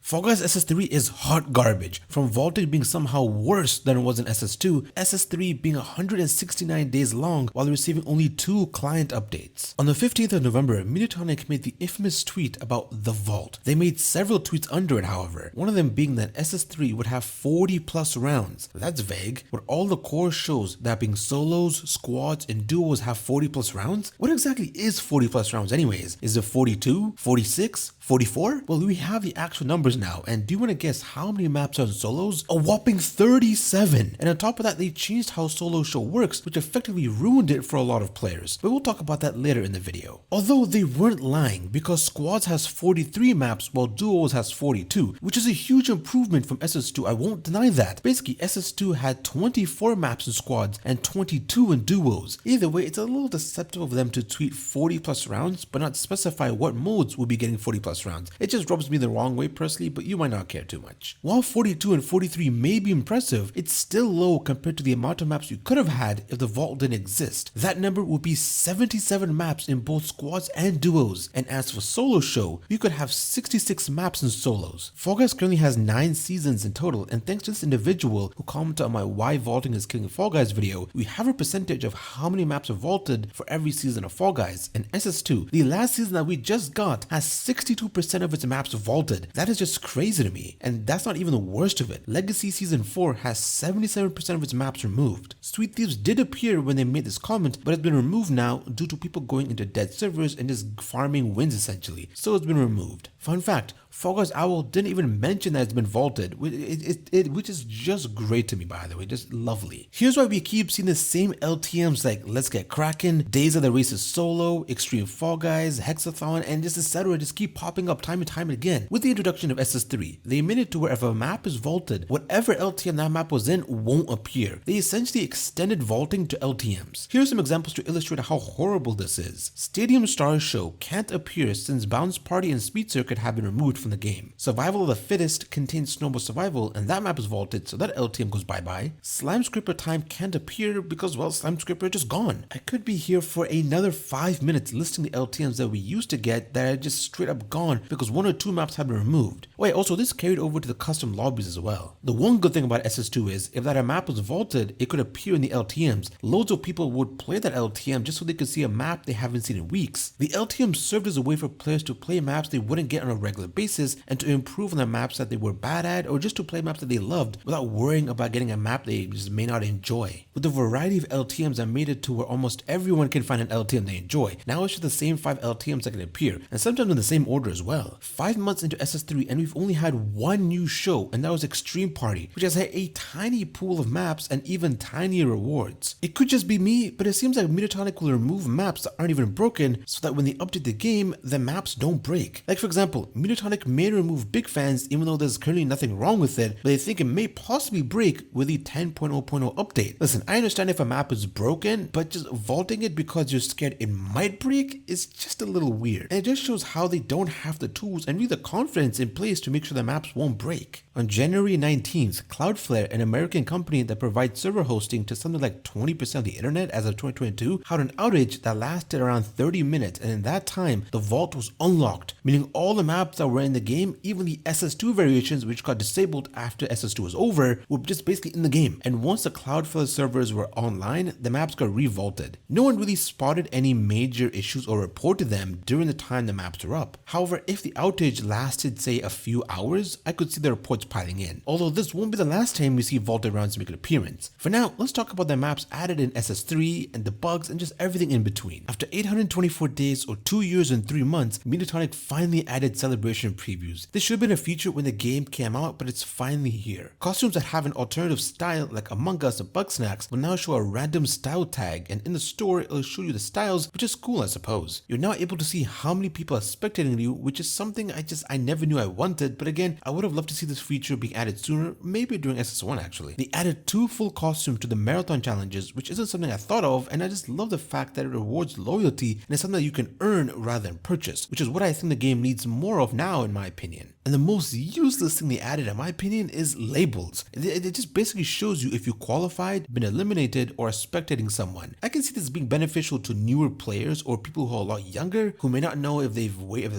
Fall Guys SS3 is hot garbage, from vaulting being somehow worse than it was in SS2, SS3 being 169 days long while receiving only 2 client updates. On the 15th of November, Mediatonic made the infamous tweet about the vault. They made several tweets under it, however, one of them being that SS3 would have 40 plus rounds. That's vague. Would all the core shows, that being solos, squads, and duos, have 40 plus rounds? What exactly is 40 plus rounds anyways? Is it 42, 46, 44? Well, we have the actual numbers now, and do you want to guess how many maps are in solos? A whopping 37! And on top of that, they changed how solo show works, which effectively ruined it for a lot of players, but we'll talk about that later in the video. Although they weren't lying, because squads has 43 maps while duos has 42, which is a huge improvement from SS2, I won't deny that. Basically, SS2 had 24 maps in squads and 22 in duos. Either way, it's a little deceptive of them to tweet 40 plus rounds, but not specify what modes will be getting 40 plus rounds. It just rubs me the wrong way personally, but you might not care too much. While 42 and 43 may be impressive, it's still low compared to the amount of maps you could have had if the vault didn't exist. That number would be 77 maps in both squads and duos, and as for solo show, you could have 66 maps in solos. Fall Guys currently has 9 seasons in total, and thanks to this individual who commented on my Why Vaulting is Killing Fall Guys video, we have a percentage of how many maps are vaulted for every season of Fall Guys, and SS2, the last season that we just got, has 62% of its maps vaulted. That is just crazy to me, and that's not even the worst of it. Legacy Season 4 has 77% of its maps removed. Sweet Thieves did appear when they made this comment, but it's been removed now due to people going into dead servers and just farming wins essentially, so it's been removed. Fun fact, Fall Guys Owl didn't even mention that it's been vaulted, which is just great to me, by the way, just lovely. Here's why we keep seeing the same LTMs like Let's Get Crackin', Days of the Races Solo, Extreme Fall Guys, Hexathon, and just etc. just keep popping up time and time again. With the introduction of SS3, they made it to where if a map is vaulted, whatever LTM that map was in won't appear. They essentially extended vaulting to LTMs. Here's some examples to illustrate how horrible this is. Stadium Stars Show can't appear since Bounce Party and Speed Circuit have been removed from the game. Survival of the Fittest contains Snowball Survival, and that map is vaulted, so that LTM goes bye-bye. Slime Scraper Time can't appear because, well, Slime Scraper is just gone. I could be here for another 5 minutes listing the LTMs that we used to get that are just straight up gone because 1 or 2 maps have been removed. Wait, also this carried over to the custom lobbies as well. The one good thing about SS2 is, if that map was vaulted, it could appear in the LTMs. Loads of people would play that LTM just so they could see a map they haven't seen in weeks. The LTM served as a way for players to play maps they wouldn't get on a regular basis and to improve on the maps that they were bad at, or just to play maps that they loved without worrying about getting a map they just may not enjoy. With the variety of LTMs that made it to where almost everyone can find an LTM they enjoy, now it's just the same 5 LTMs that can appear, and sometimes in the same order as well. 5 months into SS3 and we've only had 1 new show, and that was Extreme Party, which has had a tiny pool of maps and even tinier rewards. It could just be me, but it seems like Mediatonic will remove maps that aren't even broken so that when they update the game, the maps don't break. Like for example, Mediatonic may remove Big Fans even though there's currently nothing wrong with it, but they think it may possibly break with the 10.0.0 update. Listen, I understand if a map is broken, but just vaulting it because you're scared it might break is just a little weird. And it just shows how they don't have the tools and really the confidence in place to make sure the maps won't break. On January 19th, Cloudflare, an American company that provides server hosting to something like 20% of the internet as of 2022, had an outage that lasted around 30 minutes, and in that time, the vault was unlocked, meaning all the maps that were in the game, even the SS2 variations which got disabled after SS2 was over, were just basically in the game. And once the Cloudflare servers were online, the maps got revaulted. No one really spotted any major issues or reported them during the time the maps were up. However, if the outage lasted say a few hours, I could see the reports piling in. Although this won't be the last time we see vaulted rounds make an appearance. For now, let's talk about the maps added in SS3 and the bugs and just everything in between. After 824 days or 2 years and 3 months, Mediatonic finally added celebration previews. This should have been a feature when the game came out, but it's finally here. Costumes that have an alternative style like Among Us or Bugsnax will now show a random style tag, and in the store it'll show you the styles, which is cool I suppose. You're now able to see how many people are spectating you, which is something I never knew I wanted, but again, I would have loved to see this feature being added sooner, maybe during SS1 actually. They added 2 full costumes to the marathon challenges, which isn't something I thought of, and I just love the fact that it rewards loyalty and it's something that you can earn rather than purchase, which is what I think the game needs more of now in my opinion. And the most useless thing they added in my opinion is labels. It just basically shows you if you qualified, been eliminated, or are spectating someone. I can see this being beneficial to newer players or people who are a lot younger who may not know if they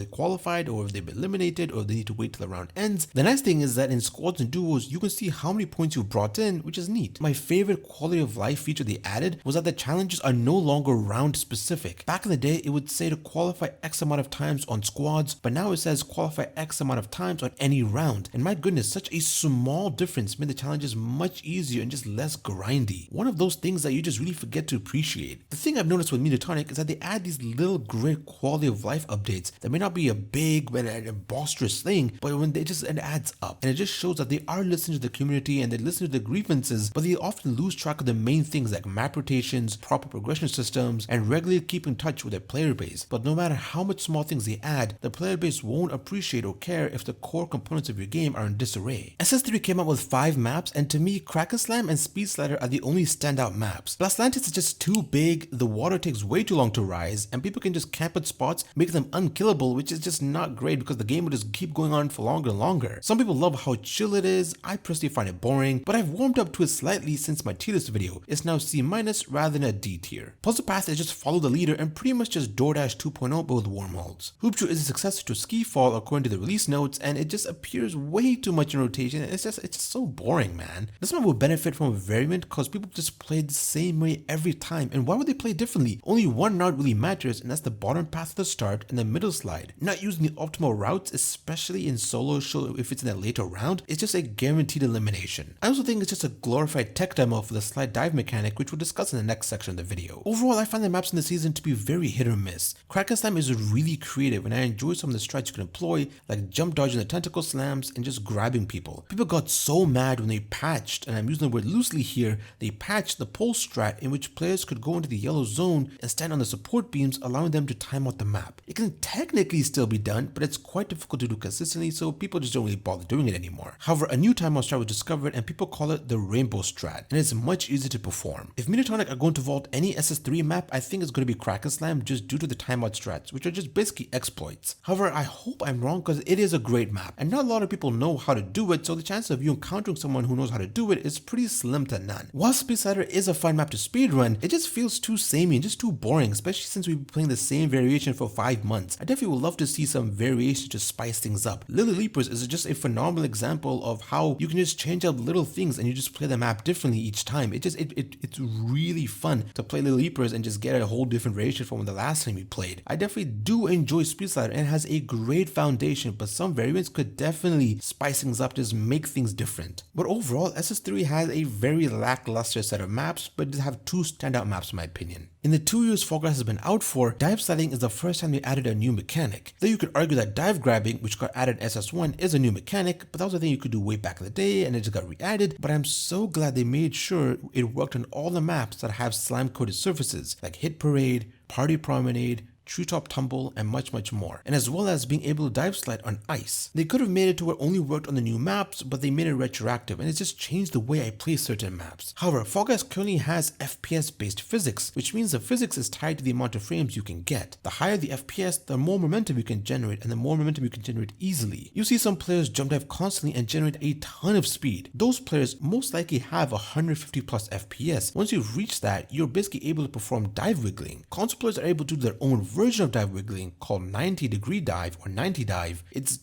qualified or if they've been eliminated or they need to wait till the round ends. The nice thing is that in squads and duos, you can see how many points you brought in, which is neat. My favorite quality of life feature they added was that the challenges are no longer round specific. Back in the day, it would say to qualify X amount of times on squads, but now it says qualify X amount of times on any round. And my goodness, such a small difference made the challenges much easier and just less grindy. One of those things that you just really forget to appreciate. The thing I've noticed with Izzytorium is that they add these little great quality of life updates that may not be a big and boisterous thing, but when it adds up. And it just shows that they are listening to the community and they listen to the grievances, but they often lose track of the main things like map rotations, proper progression systems, and regularly keep in touch with their player base. But no matter how much small things they add, the player base won't appreciate or care if the core components of your game are in disarray. SS3 came out with 5 maps, and to me, Kraken Slam and Speed Slider are the only standout maps. Blastlantis is just too big, the water takes way too long to rise, and people can just camp at spots, make them unkillable, which is just not great because the game will just keep going on for longer and longer. Some people love how chill it is. I personally find it boring, but I've warmed up to it slightly since my tier list video. It's now C- rather than a D tier. Puzzle Path is just follow the leader and pretty much just DoorDash 2.0 but with wormholes. Hoopshot is a successor to Ski-Fall according to the release notes, and it just appears way too much in rotation, and it's just so boring, man. This one would benefit from a variant because people just play the same way every time, and why would they play differently? Only one route really matters, and that's the bottom path at the start and the middle slide. Not using the optimal routes, especially in solo show if it's in a later round, it's just a guaranteed elimination. I also think it's just a glorified tech demo for the slide dive mechanic, which we'll discuss in the next section of the video. Overall, I find the maps in the season to be very hit or miss. Kraken Slam is really creative, and I enjoy some of the strats you can employ, like jump dodging the tentacle slams and just grabbing people. People got so mad when they patched, and I'm using the word loosely here, they patched the pole strat in which players could go into the yellow zone and stand on the support beams, allowing them to time out the map. It can technically still be done, but it's quite difficult to do consistently, so people just don't really bother doing it anymore. However, a new timeout strat was discovered and people call it the rainbow strat, and it's much easier to perform. If Izzytorium are going to vault any SS3 map, I think it's going to be Kraken Slam just due to the timeout strats, which are just basically exploits. However, I hope I'm wrong because it is a great map, and not a lot of people know how to do it, so the chance of you encountering someone who knows how to do it is pretty slim to none. While Speed Slider is a fun map to speedrun, it just feels too samey and just too boring, especially since we've been playing the same variation for 5 months. I definitely would love to see some variation to spice things up. Lily Leapers is just a phenomenal example of how you can just change up little things and you just play the map differently each time. It's really fun to play Lily Leapers and just get a whole different variation from the last time we played. I definitely do enjoy Speed Slider and it has a great foundation, but some variants could definitely spice things up, just make things different. But overall, SS3 has a very lackluster set of maps, but does have 2 standout maps in my opinion. In the 2 years Fall Guys has been out for, dive sliding is the first time they added a new mechanic. Though you could argue that dive grabbing, which got added in SS1, is a new mechanic, but that was a thing you could do way back in the day and it just got re-added. But I'm so glad they made sure it worked on all the maps that have slime coated surfaces like Hit Parade, Party Promenade, Treetop Tumble, and much more, and as well as being able to dive slide on ice. They could have made it to where it only worked on the new maps, but they made it retroactive and it just changed the way I play certain maps. However, Fall Guys currently has FPS based physics, which means the physics is tied to the amount of frames you can get. The higher the FPS, the more momentum you can generate, and the more momentum you can generate easily. You see some players jump dive constantly and generate a ton of speed. Those players most likely have 150 plus FPS. Once you've reached that, you're basically able to perform dive wiggling. Console players are able to do their own version of dive wiggling called 90-degree dive or 90 dive. It's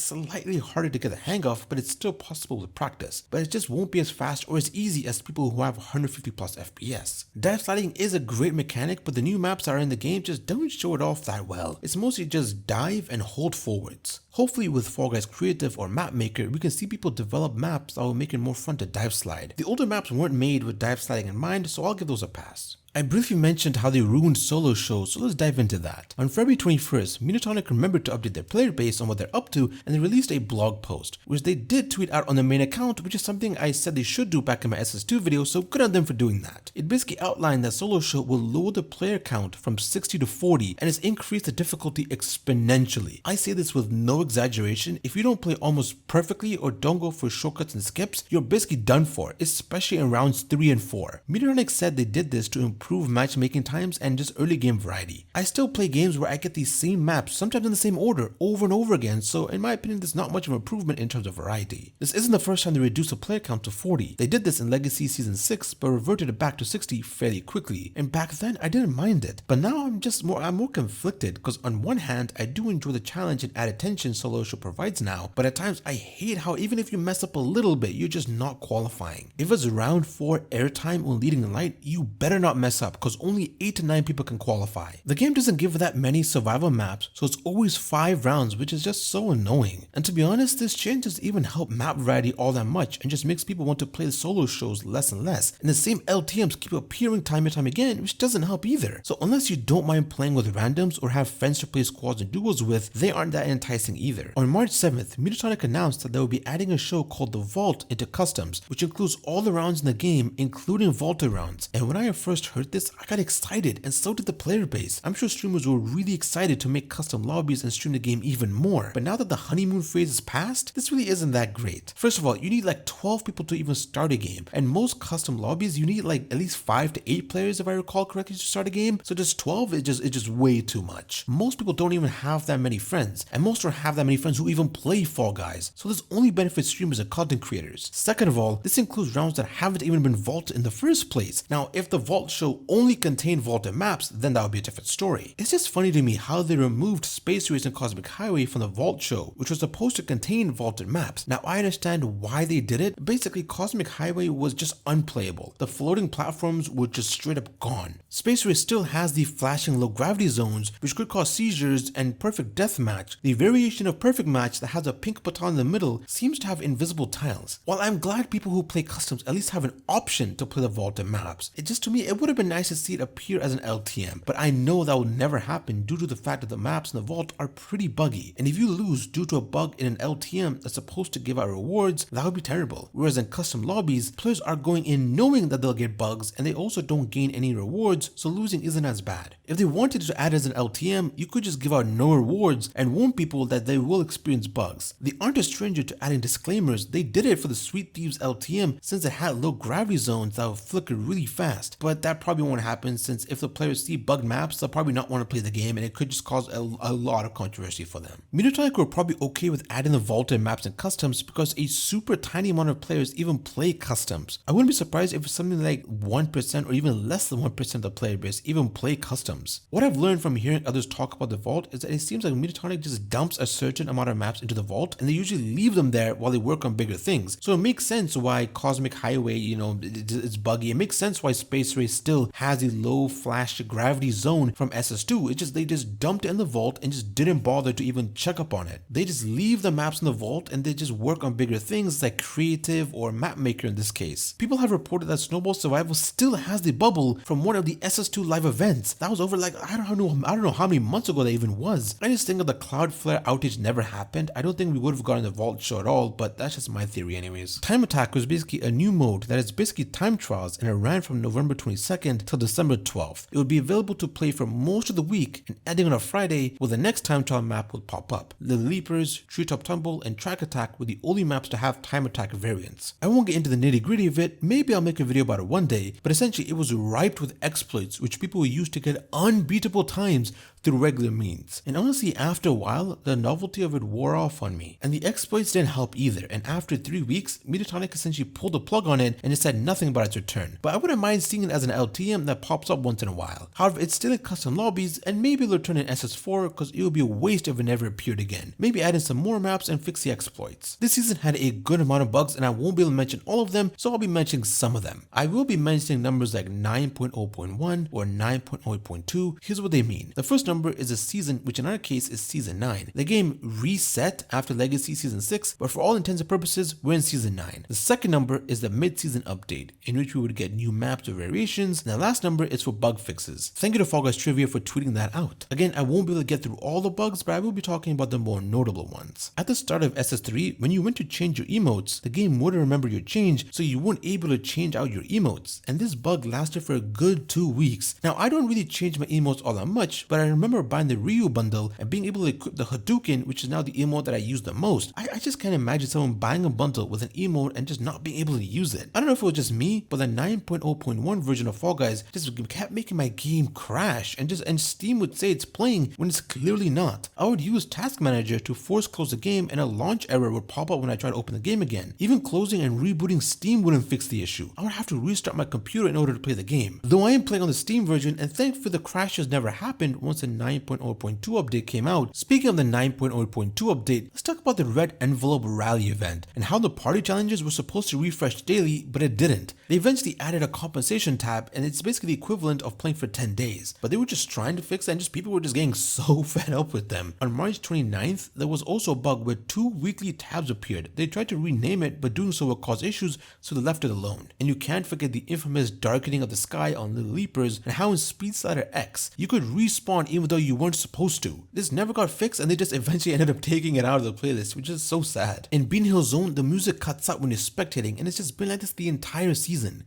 slightly harder to get the hang of, but it's still possible with practice. But it just won't be as fast or as easy as people who have 150 plus FPS. Dive sliding is a great mechanic, but the new maps that are in the game just don't show it off that well. It's mostly just dive and hold forwards. Hopefully with Fall Guys Creative or Map Maker, we can see people develop maps that will make it more fun to dive slide. The older maps weren't made with dive sliding in mind, so I'll give those a pass. I briefly mentioned how they ruined solo shows, so let's dive into that. On February 21st, Izzytorium remembered to update their player base on what they're up to, and they released a blog post, which they did tweet out on their main account, which is something I said they should do back in my SS2 video, so good on them for doing that. It basically outlined that solo show will lower the player count from 60 to 40, and has increased the difficulty exponentially. I say this with no exaggeration. If you don't play almost perfectly or don't go for shortcuts and skips, you're basically done for, especially in rounds 3 and 4. Izzytorium said they did this to improve improved matchmaking times and just early game variety. I still play games where I get these same maps, sometimes in the same order, over and over again, so in my opinion there's not much of an improvement in terms of variety. This isn't the first time they reduced the player count to 40. They did this in Legacy Season 6, but reverted it back to 60 fairly quickly, and back then I didn't mind it. But now I'm more conflicted, because on one hand I do enjoy the challenge and added tension solo show provides now, but at times I hate how even if you mess up a little bit, you're just not qualifying. If it's round 4 airtime on leading light, you better not mess up, because only 8 to 9 people can qualify. The game doesn't give that many survival maps, so it's always 5 rounds, which is just so annoying. And to be honest, this change doesn't even help map variety all that much, and just makes people want to play the solo shows less and less. And the same LTMs keep appearing time and time again, which doesn't help either. So unless you don't mind playing with randoms or have friends to play squads and duos with, they aren't that enticing either. On March 7th, Izzytorium announced that they will be adding a show called The Vault into Customs, which includes all the rounds in the game, including vaulted rounds. And when I first heard this, I got excited, and so did the player base. I'm sure streamers were really excited to make custom lobbies and stream the game even more. But now that the honeymoon phase is past, this really isn't that great. First of all, you need like 12 people to even start a game, and most custom lobbies you need like at least 5 to 8 players if I recall correctly to start a game. So just 12 is just way too much. Most people don't even have that many friends, and most don't have that many friends who even play Fall Guys. So this only benefits streamers and content creators. Second of all, this includes rounds that haven't even been vaulted in the first place. Now, if the vault show only contained vaulted maps, then that would be a different story. It's just funny to me how they removed Space Race and Cosmic Highway from the vault show, which was supposed to contain vaulted maps. Now, I understand why they did it. Basically, Cosmic Highway was just unplayable. The floating platforms were just straight up gone. Space Race still has the flashing low gravity zones, which could cause seizures, and Perfect Deathmatch, the variation of Perfect Match that has a pink baton in the middle, seems to have invisible tiles. While I'm glad people who play customs at least have an option to play the vaulted maps, it just to me it would have been nice to see it appear as an LTM, but I know that will never happen due to the fact that the maps in the vault are pretty buggy, and if you lose due to a bug in an LTM that's supposed to give out rewards, that would be terrible. Whereas in custom lobbies, players are going in knowing that they'll get bugs, and they also don't gain any rewards, so losing isn't as bad. If they wanted to add as an LTM, you could just give out no rewards and warn people that they will experience bugs. They aren't a stranger to adding disclaimers. They did it for the Sweet Thieves LTM since it had low gravity zones that would flicker really fast, but that probably won't happen since if the players see bugged maps, they'll probably not want to play the game, and it could just cause a lot of controversy for them. Izzytorium were probably okay with adding the vaulted maps and customs because a super tiny amount of players even play customs. I wouldn't be surprised if something like 1% or even less than 1% of the player base even play customs. What I've learned from hearing others talk about the vault is that it seems like Izzytorium just dumps a certain amount of maps into the vault, and they usually leave them there while they work on bigger things. So it makes sense why Cosmic Highway, it's buggy. It makes sense why Space Race still has a low flash gravity zone from SS2. They just dumped it in the vault and just didn't bother to even check up on it. They just leave the maps in the vault and they just work on bigger things like creative or map maker in this case. People have reported that Snowball Survival still has the bubble from one of the SS2 live events. That was over like I don't know how many months ago that even was. I just think if the Cloudflare outage never happened, I don't think we would have gotten the vault show at all, but that's just my theory anyways. Time Attack was basically a new mode that is basically time trials, and it ran from November 22nd till December 12th. It would be available to play for most of the week, and ending on a Friday where the next time trial map would pop up. The Leapers, Treetop Tumble, and Track Attack were the only maps to have Time Attack variants. I won't get into the nitty gritty of it, maybe I'll make a video about it one day, but essentially it was ripe with exploits which people would use to get unbeatable times through regular means. And honestly, after a while, the novelty of it wore off on me. And the exploits didn't help either, and after 3 weeks, Izzytorium essentially pulled the plug on it and it said nothing about its return. But I wouldn't mind seeing it as an LTM that pops up once in a while. However, it's still in custom lobbies, and maybe it'll return in SS4 because it would be a waste if it never appeared again. Maybe add in some more maps and fix the exploits. This season had a good amount of bugs, and I won't be able to mention all of them, so I'll be mentioning some of them. I will be mentioning numbers like 9.0.1 or 9.0.2. Here's what they mean. The first number is a season, which in our case is season 9. The game reset after Legacy season 6, but for all intents and purposes, we're in season 9. The second number is the mid-season update, in which we would get new maps or variations, and the last number is for bug fixes. Thank you to Fall Guys Trivia for tweeting that out. Again, I won't be able to get through all the bugs, but I will be talking about the more notable ones. At the start of SS3, when you went to change your emotes, the game wouldn't remember your change, so you weren't able to change out your emotes, and this bug lasted for a good 2 weeks. Now, I don't really change my emotes all that much, but I remember remember buying the Ryu bundle and being able to equip the Hadouken, which is now the emote that I use the most. I just can't imagine someone buying a bundle with an emote and just not being able to use it. I don't know if it was just me, but the 9.0.1 version of Fall Guys just kept making my game crash, and Steam would say it's playing when it's clearly not. I would use Task Manager to force close the game, and a launch error would pop up when I tried to open the game again. Even closing and rebooting Steam wouldn't fix the issue. I would have to restart my computer in order to play the game. Though I am playing on the Steam version, and thankfully the crashes never happened once the 9.0.2 update came out. Speaking of the 9.0.2 update, let's talk about the Red Envelope Rally event and how the party challenges were supposed to refresh daily, but it didn't. They eventually added a compensation tab, and it's basically the equivalent of playing for 10 days. But they were just trying to fix it, and people were just getting so fed up with them. On March 29th, there was also a bug where 2 weekly tabs appeared. They tried to rename it, but doing so would cause issues, so they left it alone. And you can't forget the infamous darkening of the sky on Little Leapers, and how in Speed Slider X, you could respawn even though you weren't supposed to. This never got fixed, and they just eventually ended up taking it out of the playlist, which is so sad. In Bean Hill Zone, the music cuts out when you're spectating, and it's just been like this the entire season.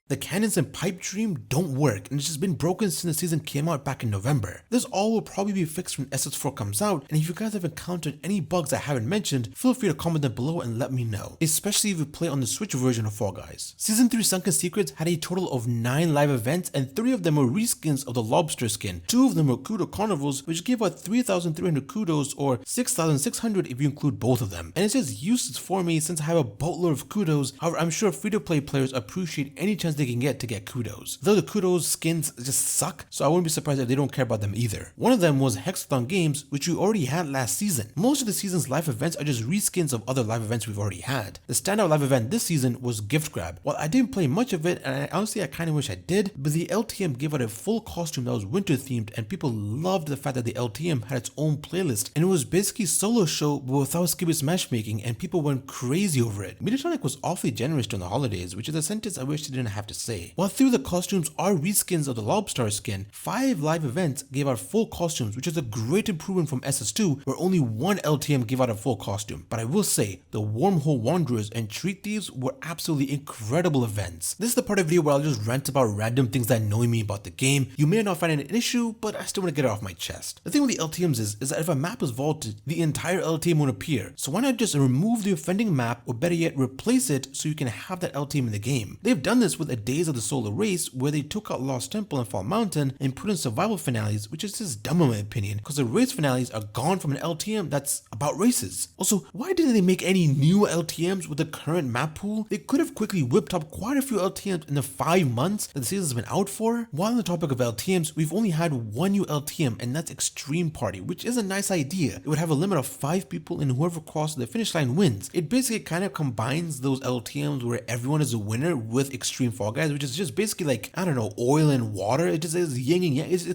The cannons and pipe dream don't work, and it's just been broken since the season came out back in November. This all will probably be fixed when SS4 comes out, and if you guys have encountered any bugs I haven't mentioned, feel free to comment them below and let me know, especially if you play on the Switch version of Fall Guys. Season 3 Sunken Secrets had a total of 9 live events, and 3 of them were reskins of the lobster skin. 2 of them were Kudo Carnivals, which gave out 3,300 kudos or 6,600 if you include both of them. And it's just useless for me since I have a boatload of kudos. However, I'm sure free-to-play players appreciate any chance they can get to get kudos. Though the kudos skins just suck, so I wouldn't be surprised if they don't care about them either. One of them was Hexathon Games, which we already had last season. Most of the season's live events are just reskins of other live events we've already had. The standout live event this season was Gift Grab. While I didn't play much of it, and honestly I kind of wish I did, but the LTM gave out a full costume that was winter themed, and people loved the fact that the LTM had its own playlist, and it was basically solo show but without skipping matchmaking, and people went crazy over it. Mediatonic was awfully generous during the holidays, which is a sentence I wish they didn't have to say. While 3 of the costumes are reskins of the Lobstar skin, 5 live events gave out full costumes, which is a great improvement from SS2, where only 1 LTM gave out a full costume. But I will say, the Wormhole Wanderers and Treat Thieves were absolutely incredible events. This is the part of the video where I'll just rant about random things that annoy me about the game. You may not find it an issue, but I still want to get it off my chest. The thing with the LTMs is that if a map is vaulted, the entire LTM won't appear. So why not just remove the offending map, or better yet, replace it so you can have that LTM in the game? They've done this with A Days of the Solar Race, where they took out Lost Temple and Fall Mountain and put in survival finales, which is just dumb in my opinion, because the race finales are gone from an LTM that's about races. Also, why didn't they make any new LTMs with the current map pool? They could have quickly whipped up quite a few LTMs in the 5 months that the season's been out for. While on the topic of LTMs, we've only had 1 new LTM, and that's Extreme Party, which is a nice idea. It would have a limit of 5 people, and whoever crosses the finish line wins. It basically kind of combines those LTMs where everyone is a winner with Extreme Fall Guys, which is just basically like, I don't know, oil and water. It just is yin and yang. It's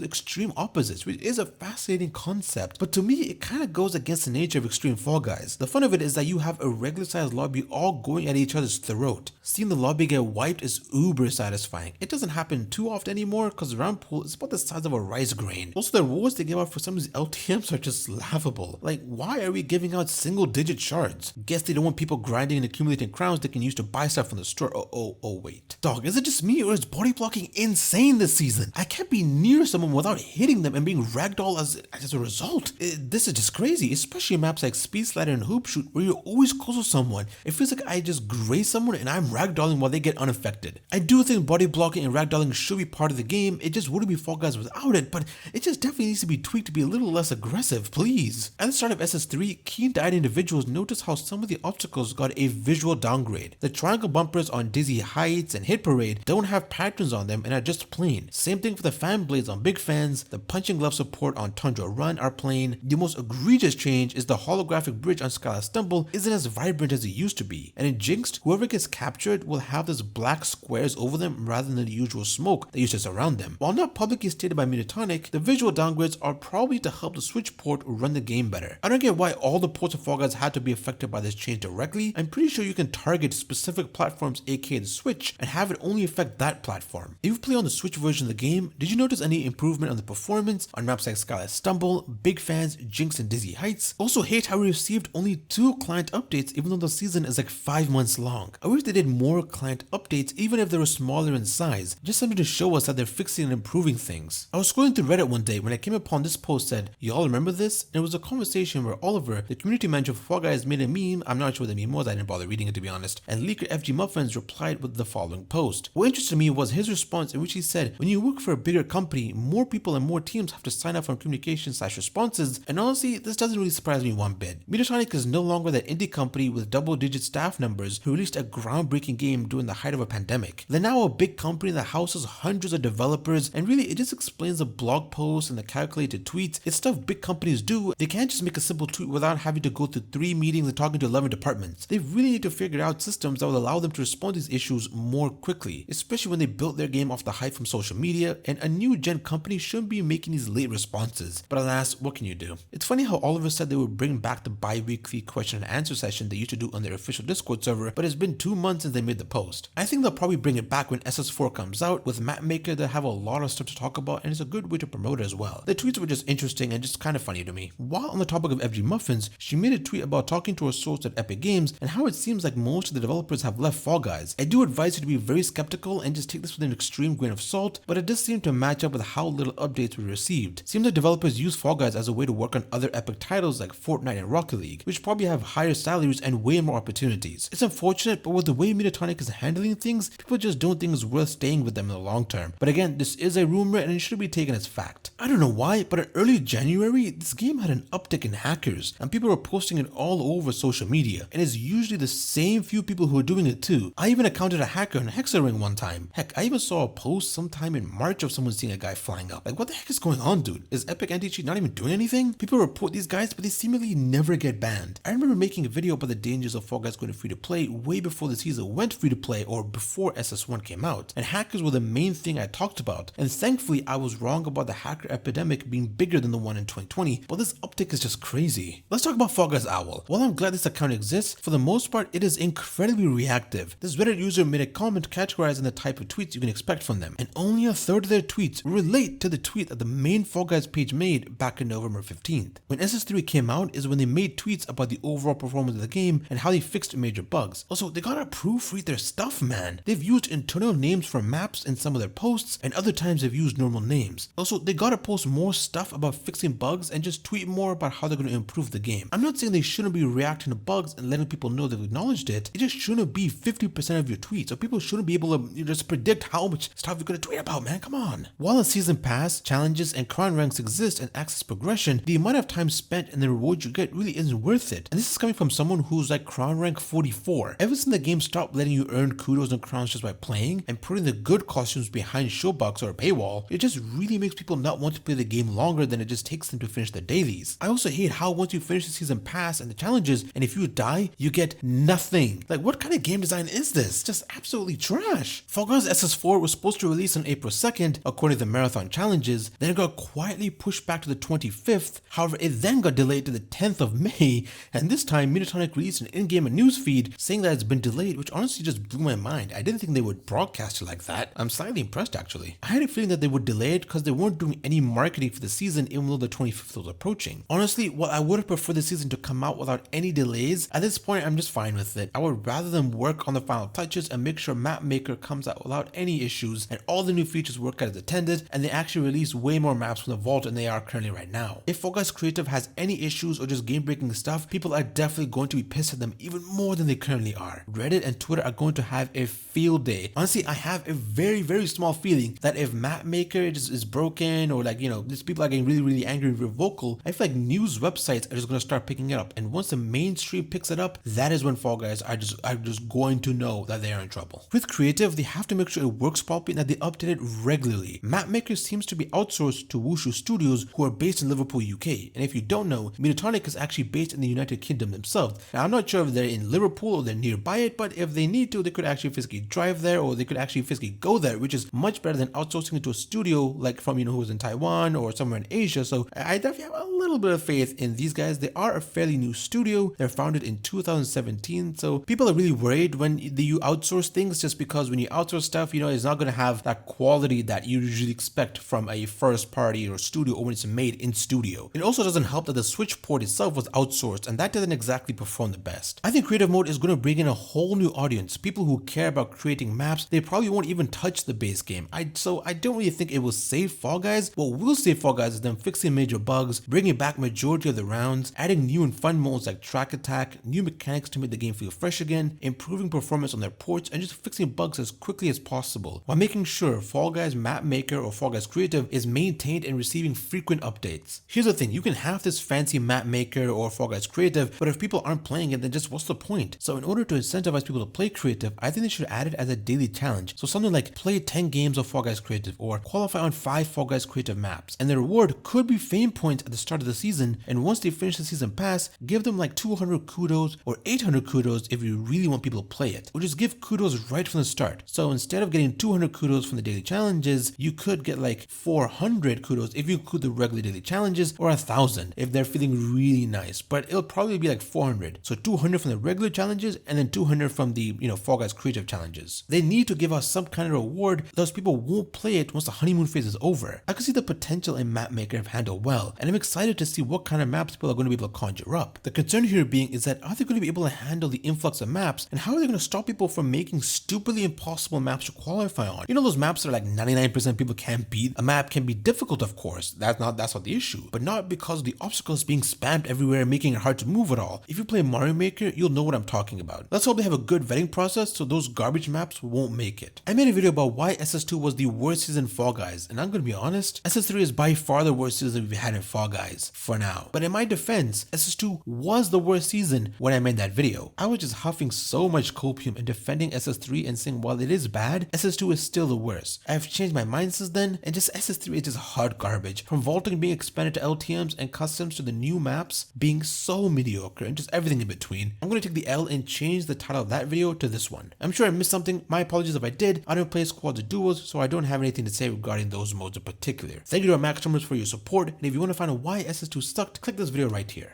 extreme opposites, which is a fascinating concept. But to me, it kind of goes against the nature of Extreme Fall Guys. The fun of it is that you have a regular sized lobby all going at each other's throat. Seeing the lobby get wiped is uber satisfying. It doesn't happen too often anymore because the round pool is about the size of a rice grain. Also, the rewards they give out for some of these LTMs are just laughable. Like, why are we giving out single digit shards? Guess they don't want people grinding and accumulating crowns they can use to buy stuff from the store. Oh wait. Dog, is it just me or is body blocking insane this season? I can't be near someone without hitting them and being ragdoll as a result. This is just crazy, especially in maps like Speed Slider and Hoop Shoot where you're always close to someone. It feels like I just graze someone and I'm ragdolling while they get unaffected. I do think body blocking and ragdolling should be part of the game. It just wouldn't be Fall Guys without it, but it just definitely needs to be tweaked to be a little less aggressive, please. At the start of SS3, keen-eyed individuals noticed how some of the obstacles got a visual downgrade. The triangle bumpers on Dizzy Heights and Hit Parade don't have patterns on them and are just plain. Same thing for the fan blades on Big Fans. The punching glove support on Tundra Run are plain. The most egregious change is the holographic bridge on Skylar Stumble isn't as vibrant as it used to be. And in Jinxed, whoever gets captured will have this black squares over them rather than the usual smoke that used to surround them. While not publicly stated by Mediatonic, the visual downgrades are probably to help the Switch port run the game better. I don't get why all the ports of Fall Guys had to be affected by this change directly. I'm pretty sure you can target specific platforms, aka the Switch, Switch and have it only affect that platform. If you play on the Switch version of the game, did you notice any improvement on the performance on maps like Skylight Stumble, Big Fans, Jinx, and Dizzy Heights? Also hate how we received only 2 client updates even though the season is like 5 months long. I wish they did more client updates even if they were smaller in size, just something to show us that they're fixing and improving things. I was scrolling through Reddit one day when I came upon this post said, "Y'all remember this?" And it was a conversation where Oliver, the community manager for Fall Guys, made a meme. I'm not sure what the meme was, I didn't bother reading it to be honest. And leaker FG Muffins replied with the following post. What interested me was his response in which he said, when you work for a bigger company, more people and more teams have to sign up for communication/responses, and honestly, this doesn't really surprise me one bit. Mediatonic is no longer that indie company with double-digit staff numbers who released a groundbreaking game during the height of a pandemic. They're now a big company that houses hundreds of developers, and really it just explains the blog posts and the calculated tweets. It's stuff big companies do. They can't just make a simple tweet without having to go through 3 meetings and talking to 11 departments. They really need to figure out systems that will allow them to respond to these issues more quickly, especially when they built their game off the hype from social media, and a new gen company shouldn't be making these late responses. But alas, what can you do? It's funny how Oliver said they would bring back the bi-weekly question and answer session they used to do on their official Discord server, but it's been 2 months since they made the post. I think they'll probably bring it back when SS4 comes out. With Mapmaker, they have a lot of stuff to talk about, and it's a good way to promote it as well. The tweets were just interesting and just kind of funny to me. While on the topic of FG Muffins, she made a tweet about talking to a source at Epic Games and how it seems like most of the developers have left Fall Guys. I do advise you to be very skeptical and just take this with an extreme grain of salt, but it does seem to match up with how little updates we received. Seems like developers use Fall Guys as a way to work on other Epic titles like Fortnite and Rocket League, which probably have higher salaries and way more opportunities. It's unfortunate, but with the way Mediatonic is handling things, people just don't think it's worth staying with them in the long term. But again, this is a rumor and it should be taken as fact. I don't know why, but in early January, this game had an uptick in hackers, and people were posting it all over social media, and it's usually the same few people who are doing it too. I even encountered a hacker in Hexaring one time. Heck, I even saw a post sometime in March of someone seeing a guy flying up. Like, what the heck is going on, dude? Is Epic Anti-Cheat not even doing anything? People report these guys, but they seemingly never get banned. I remember making a video about the dangers of Fall Guys going to free-to-play way before the season went free-to-play or before SS1 came out, and hackers were the main thing I talked about, and thankfully I was wrong about the hacker epidemic being bigger than the one in 2020, but this uptick is just crazy. Let's talk about Fall Guys Owl. While I'm glad this account exists, for the most part it is incredibly reactive. This Reddit user made a comment categorizing the type of tweets you can expect from them, and only a third of their tweets relate to the tweet that the main Fall Guys page made back in November 15th. When SS3 came out is when they made tweets about the overall performance of the game and how they fixed major bugs. Also, they gotta proofread their stuff, man. They've used internal names for maps in some of their posts, and other times they've used normal names. Also, they gotta post more stuff about fixing bugs and just tweet more about how they're gonna improve the game. I'm not saying they shouldn't be reacting to bugs and letting people know they've acknowledged it. It just shouldn't be 50% of your tweets, so people shouldn't be able to just predict how much stuff you're gonna tweet about, man. Come on. While the season pass, challenges, and crown ranks exist and access progression, the amount of time spent and the reward you get really isn't worth it. And this is coming from someone who's like crown rank 44. Ever since the game stopped letting you earn kudos and crowns just by playing and putting the good costumes behind showbox or a paywall, it just really makes people not want to play the game longer than it just takes them to finish the dailies. I also hate how once you finish the season pass and the challenges, and if you die, you get nothing. Like, what kind of game design is this? Just absolutely trash. Fall Guys SS4 was supposed to release on April 2nd, according to the marathon challenges, then it got quietly pushed back to the 25th. However, it then got delayed to the 10th of May, and this time Mediatonic released an in-game news feed saying that it's been delayed, which honestly just blew my mind. I didn't think they would broadcast it like that. I'm slightly impressed actually. I had a feeling that they would delay it because they weren't doing any marketing for the season even though the 25th was approaching. Honestly, while I would have preferred the season to come out without any delays, at this point I'm just fine with it. I would rather them work on the final touches and make sure Mapmaker comes out without any issues and all the new features work as intended, and they actually release way more maps from the vault than they are currently right now. If Fall Guys Creative has any issues or just game breaking stuff, people are definitely going to be pissed at them even more than they currently are. Reddit and Twitter are going to have a field day. Honestly, I have a very small feeling that if Mapmaker is broken, or like, you know, these people are getting really angry and vocal, I feel like news websites are just going to start picking it up, and once the mainstream picks it up, that is when Fall Guys are just going to know that they are in trouble. With Creative, they have to make sure it works properly and that they update it regularly. Mapmaker seems to be outsourced to Wushu Studios, who are based in Liverpool, UK, and if you don't know, Mediatonic is actually based in the United Kingdom themselves. Now, I'm not sure if they're in Liverpool or they're nearby it, but if they need to, they could actually physically drive there, or they could actually physically go there, which is much better than outsourcing it to a studio like from, you know, who's in Taiwan or somewhere in Asia. So I definitely have a little bit of faith in these guys. They are a fairly new studio. They're founded in 2017, so people are really worried when you outsource things just because when you outsource stuff, it's not going to have that quality that you usually expect from a first party or studio or when it's made in studio. It also doesn't help that the Switch port itself was outsourced, and that doesn't exactly perform the best. I think creative mode is going to bring in a whole new audience, people who care about creating maps. They probably won't even touch the base game. So I don't really think it will save Fall Guys. What will save Fall Guys is them fixing major bugs, bringing back majority of the rounds, adding new and fun modes like track attack, new mechanics to make the game feel fresh again, improving performance on their ports, and just fixing bugs as quickly as possible, while making sure Fall Guys Map Maker or Fall Guys Creative is maintained and receiving frequent updates. Here's the thing, you can have this fancy Map Maker or Fall Guys Creative, but if people aren't playing it, then just what's the point? So in order to incentivize people to play Creative, I think they should add it as a daily challenge. So something like play 10 games of Fall Guys Creative or qualify on 5 Fall Guys Creative maps. And the reward could be fame points at the start of the season, and once they finish the season pass, give them like 200 kudos or 800 kudos if you really want people to play it, or just give kudos right from the start. So instead of getting 200 kudos from the daily challenges, you could get like 400 kudos if you include the regular daily challenges, or 1,000 if they're feeling really nice, but it'll probably be like 400. So 200 from the regular challenges and then 200 from the Fall Guys Creative challenges. They need to give us some kind of reward, those people won't play it once the honeymoon phase is over. I can see the potential in Map Maker if handled well, and I'm excited to see what kind of maps people are going to be able to conjure up. The concern here being is that are they going to be able to handle the influx of maps, and how are they going to stop people from making stupidly impossible maps to qualify on? Those maps that are like 99% people can't beat. A map can be difficult, of course, that's not the issue, but not because of the obstacles being spammed everywhere and making it hard to move at all. If you play Mario Maker, you'll know what I'm talking about. Let's hope they have a good vetting process so those garbage maps won't make it. I made a video about why SS2 was the worst season Fall Guys, and I'm going to be honest, SS3 is by far the worst season we've had in Fall Guys, for now. But in my defense, SS2 was the worst season when I made that video. I was just huffing so much copium and defending SS3 and saying while it is bad, SS2 is still the worst. I've changed my mind since then, and just SS3 is just hot garbage. From vaulting being expanded to LTMs and customs to the new maps being so mediocre and just everything in between. I'm going to take the L and change the title of that video to this one. I'm sure I missed something. My apologies if I did. I don't play squads or duos, so I don't have anything to say regarding those modes in particular. Thank you to our Max Numbers for your support, and if you want to find out why SS2 sucked, click this video right here.